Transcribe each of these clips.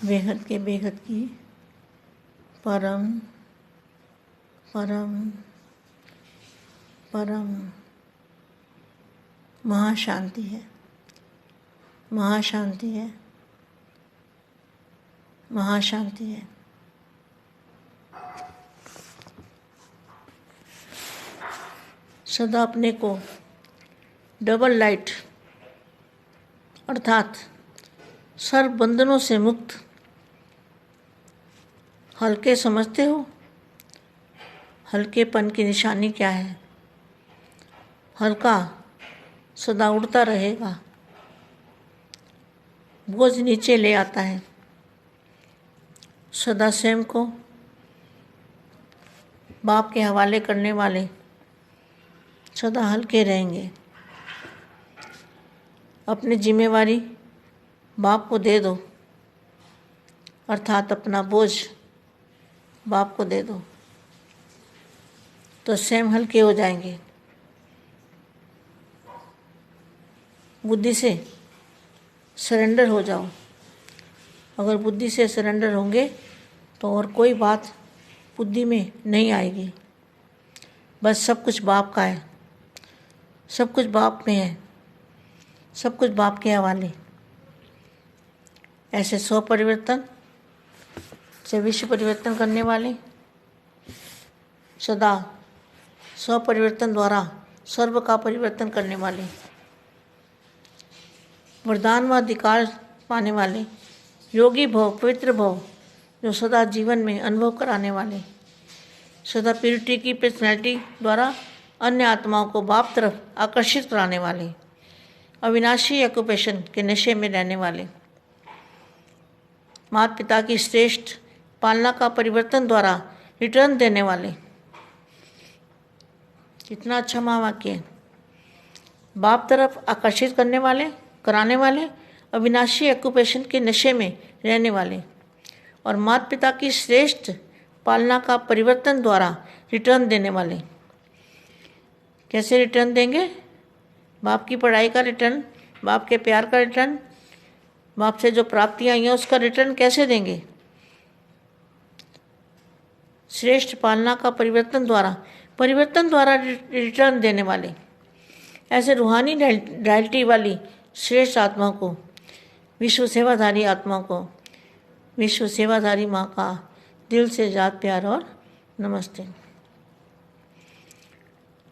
बेहद के बेहद की परम परम परम महाशांति है, महाशांति है, महाशांति है। सदा अपने को डबल लाइट अर्थात सर्व बंधनों से मुक्त हल्के समझते हो। हल्केपन की निशानी क्या है? हल्का सदा उड़ता रहेगा, बोझ नीचे ले आता है। सदा स्वयं को बाप के हवाले करने वाले सदा हल्के रहेंगे। अपनी जिम्मेवारी बाप को दे दो, अर्थात अपना बोझ बाप को दे दो, तो स्वयं हल्के हो जाएंगे। बुद्धि से सरेंडर हो जाओ। अगर बुद्धि से सरेंडर होंगे तो और कोई बात बुद्धि में नहीं आएगी। बस सब कुछ बाप का है, सब कुछ बाप में है, सब कुछ बाप के हवाले। ऐसे 100 परिवर्तन से विश्व परिवर्तन करने वाले, सदा 100 परिवर्तन द्वारा सर्व का परिवर्तन करने वाले, वरदान व अधिकार पाने वाले, योगी भव, पवित्र भव, जो सदा जीवन में अनुभव कराने वाले, सदा प्यूरिटी की पर्सनैलिटी द्वारा अन्य आत्माओं को बाप तरफ आकर्षित कराने वाले, अविनाशी ऑक्यूपेशन के नशे में रहने वाले, माता पिता की श्रेष्ठ पालना का परिवर्तन द्वारा रिटर्न देने वाले। कितना अच्छा महावाक्य है। बाप तरफ आकर्षित करने वाले, कराने वाले, अविनाशी ऑक्यूपेशन के नशे में रहने वाले और माता पिता की श्रेष्ठ पालना का परिवर्तन द्वारा रिटर्न देने वाले। कैसे रिटर्न देंगे? बाप की पढ़ाई का रिटर्न, बाप के प्यार का रिटर्न, बाप से जो प्राप्तियाँ आई हैं उसका रिटर्न कैसे देंगे? श्रेष्ठ पालना का परिवर्तन द्वारा रिटर्न देने वाले। ऐसे रूहानी डायल्टी वाली श्रेष्ठ आत्मा को, विश्व सेवाधारी आत्मा को, विश्व सेवाधारी माँ का दिल से याद, प्यार और नमस्ते।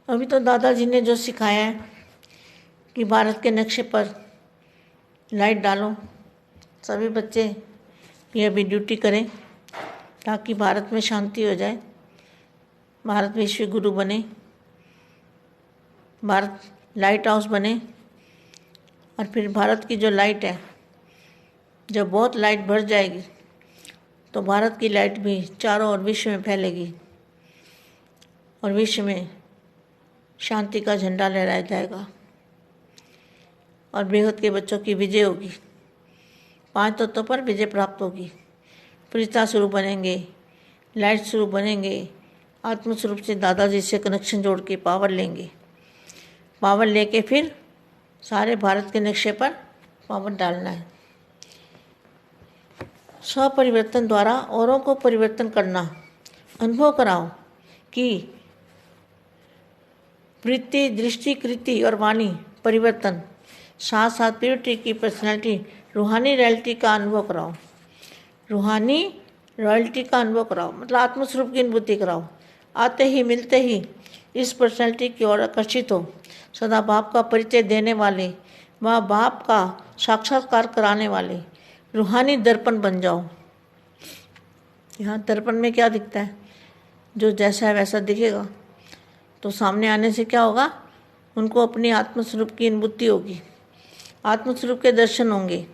अभी तो दादाजी ने जो सिखाया है कि भारत के नक्शे पर लाइट डालो, सभी बच्चे ये अभी ड्यूटी करें ताकि भारत में शांति हो जाए, भारत विश्व गुरु बने, भारत लाइट हाउस बने। और फिर भारत की जो लाइट है, जब बहुत लाइट भर जाएगी तो भारत की लाइट भी चारों ओर विश्व में फैलेगी और विश्व में शांति का झंडा लहराया जाएगा और बेहद के बच्चों की विजय होगी। 5 तत्वों पर विजय प्राप्त होगी। फरिश्ता स्वरूप बनेंगे, लाइट स्वरूप बनेंगे, आत्म स्वरूप से दादाजी से कनेक्शन जोड़ के पावर लेंगे। पावर लेके फिर सारे भारत के नक्शे पर पावर डालना है। स्वपरिवर्तन द्वारा औरों को परिवर्तन करना। अनुभव कराओ कि वृत्ति, दृष्टि, कृति और वाणी परिवर्तन, साथ साथ प्योरिटी की पर्सनैलिटी, रूहानी रॉयल्टी का अनुभव कराओ। रूहानी रॉयल्टी का अनुभव कराओ मतलब आत्मस्वरूप की अनुभूति कराओ। आते ही मिलते ही इस पर्सनैलिटी की ओर आकर्षित हो। सदा बाप का परिचय देने वाले व बाप का साक्षात्कार कराने वाले रूहानी दर्पण बन जाओ। यहाँ दर्पण में क्या दिखता है? जो जैसा है वैसा दिखेगा। तो सामने आने से क्या होगा? उनको अपनी आत्मस्वरूप की अनुभूति होगी, आत्मस्वरूप के दर्शन होंगे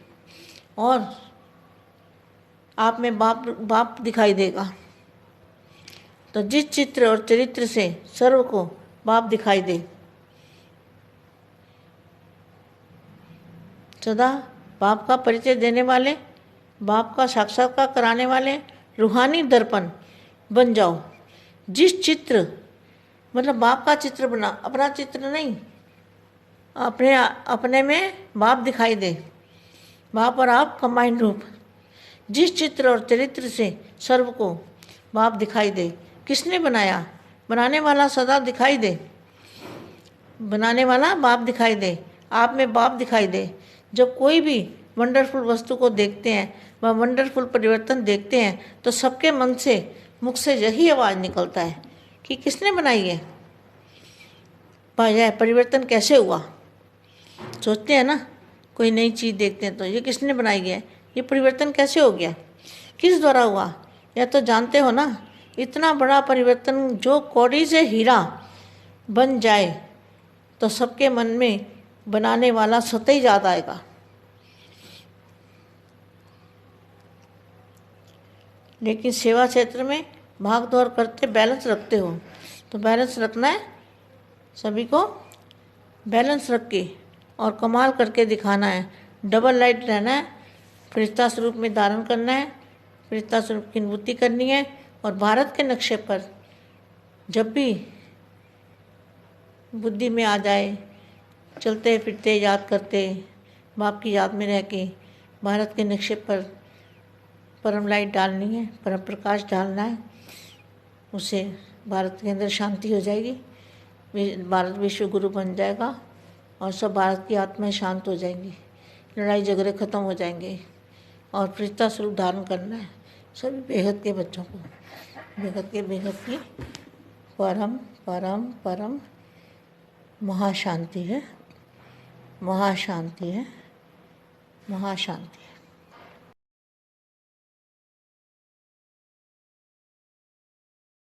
और आप में बाप दिखाई देगा। तो जिस चित्र और चरित्र से सर्व को बाप दिखाई दे, सदा बाप का परिचय देने वाले, बाप का साक्षात्कार कराने वाले रूहानी दर्पण बन जाओ। जिस चित्र मतलब बाप का चित्र बना, अपना चित्र नहीं, अपने में बाप दिखाई दे, बाप और आप कंबाइंड रूप। जिस चित्र और चरित्र से सर्व को बाप दिखाई दे। किसने बनाया? बनाने वाला सदा दिखाई दे, बनाने वाला बाप दिखाई दे, आप में बाप दिखाई दे। जब कोई भी वंडरफुल वस्तु को देखते हैं व वंडरफुल परिवर्तन देखते हैं तो सबके मन से, मुख से यही आवाज़ निकलता है कि किसने बनाई है, यह परिवर्तन कैसे हुआ। सोचते हैं ना, कोई नई चीज़ देखते हैं तो ये किसने बनाई है, ये परिवर्तन कैसे हो गया, किस द्वारा हुआ। यह तो जानते हो ना, इतना बड़ा परिवर्तन जो कौड़ी से हीरा बन जाए तो सबके मन में बनाने वाला स्वतः ही याद आएगा। लेकिन सेवा क्षेत्र में भाग दौड़ करते बैलेंस रखते हो, तो बैलेंस रखना है, सभी को बैलेंस रख के और कमाल करके दिखाना है। डबल लाइट रहना है, फरिश्ता स्वरूप में धारण करना है, फरिश्ता स्वरूप की अनुभूति करनी है। और भारत के नक्शे पर जब भी बुद्धि में आ जाए, चलते फिरते याद करते, बाप की याद में रह के भारत के नक्शे पर परम लाइट डालनी है, परम प्रकाश डालना है। उससे भारत के अंदर शांति हो जाएगी, भारत विश्व गुरु बन जाएगा और सब भारत की आत्माएं शांत हो जाएंगी, लड़ाई झगड़े खत्म हो जाएंगे। और फरिश्ता स्वरूप धारण करना है सभी बेहद के बच्चों को, बेहद की परम परम परम महाशांति है, महाशांति है, महाशांति है।